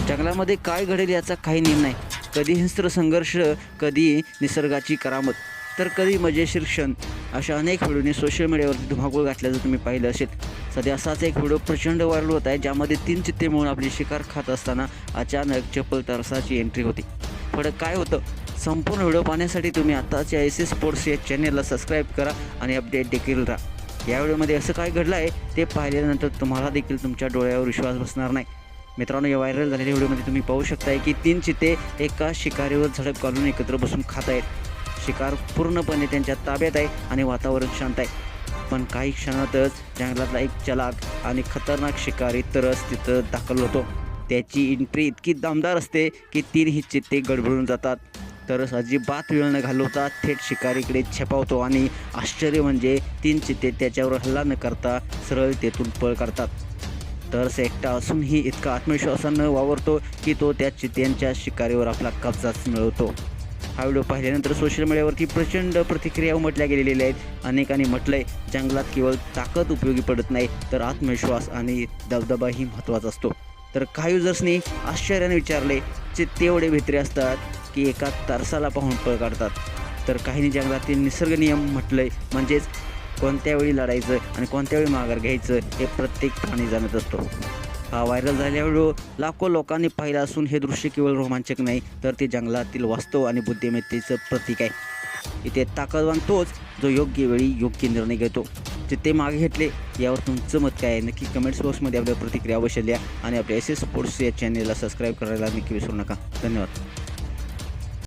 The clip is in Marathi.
जंगलामध्ये काय घडेल याचा काही नेम नाही. कधी हिंस्र संघर्ष, कधी निसर्गाची करामत, तर कधी मजेशीर क्षण. अशा अनेक व्हिडिओने सोशल मीडियावरती धुमाकूळ घातल्याचं तुम्ही पाहिलं असेल. सध्या असाच एक व्हिडिओ प्रचंड व्हायरल होत आहे, ज्यामध्ये 3 चित्ते मिळून आपली शिकार खात असताना अचानक चपल तरसाची एंट्री होती. फरक काय होतं? संपूर्ण व्हिडिओ पाहण्यासाठी तुम्ही आत्ताच या एस एस स्पोर्ट्स या चॅनेलला सबस्क्राईब करा आणि अपडेट देखील राहा. या व्हिडिओमध्ये असं काय घडलं आहे ते पाहिल्यानंतर तुम्हाला देखील तुमच्या डोळ्यावर विश्वास बसणार नाही. मित्रांनो, या व्हायरल झालेल्या व्हिडिओमध्ये तुम्ही पाहू शकताय की 3 चित्ते एका शिकारीवर झडप घालून एकत्र बसून खात आहेत. शिकार पूर्णपणे त्यांच्या ताब्यात आहे आणि वातावरण शांत आहे. पण काही क्षणातच जंगलातला एक चलाक आणि खतरनाक शिकारी तरस तिथं दाखल होतो. त्याची एंट्री इतकी दमदार असते की 3ही चित्ते गडबडून जातात. तरस अजिबात वेळ न घालवता थेट शिकारीकडे झेपावतो आणि आश्चर्य म्हणजे 3 चित्ते त्याच्यावर हल्ला न करता सरळ तेथून पळ काढतात. तरस एकटा असूनही इतका आत्मविश्वासानं वावरतो की तो त्या चित्त्यांच्या शिकारीवर आपला कब्जाच मिळवतो. हा व्हिडिओ पाहिल्यानंतर सोशल मीडियावरती प्रचंड प्रतिक्रिया उमटल्या गेलेल्या आहेत. अनेकांनी म्हटलंय, जंगलात केवळ ताकद उपयोगी पडत नाही, तर आत्मविश्वास आणि दबदबाही महत्त्वाचा असतो. तर काही युजर्सनी आश्चर्याने विचारले, चित्ते एवढे भित्रे असतात की एका तरसाला पाहून पळ काढतात. तर काहींनी जंगलातील निसर्ग नियम म्हटलंय, म्हणजेच कोणत्या वेळी लढायचं आणि कोणत्या वेळी माघार घ्यायचं हे प्रत्येक प्राणी जाणत असतो. हा व्हायरल झालेला व्हिडिओ लाखो लोकांनी पाहिला असून हे दृश्य केवळ रोमांचक नाही, तर ते जंगलातील वास्तव आणि बुद्धिमत्तेचं प्रतीक आहे. इथे ताकदवान तोच जो योग्य वेळी योग्य निर्णय घेतो. ते मागे घेतले, यावर तुमचं मत काय आहे? नक्की कमेंट्स बॉक्समध्ये आपल्या प्रतिक्रिया अवश्य द्या आणि आपल्या एस एस स्पोर्ट्स या चॅनेलला सबस्क्राईब करायला नक्की विसरू नका. धन्यवाद.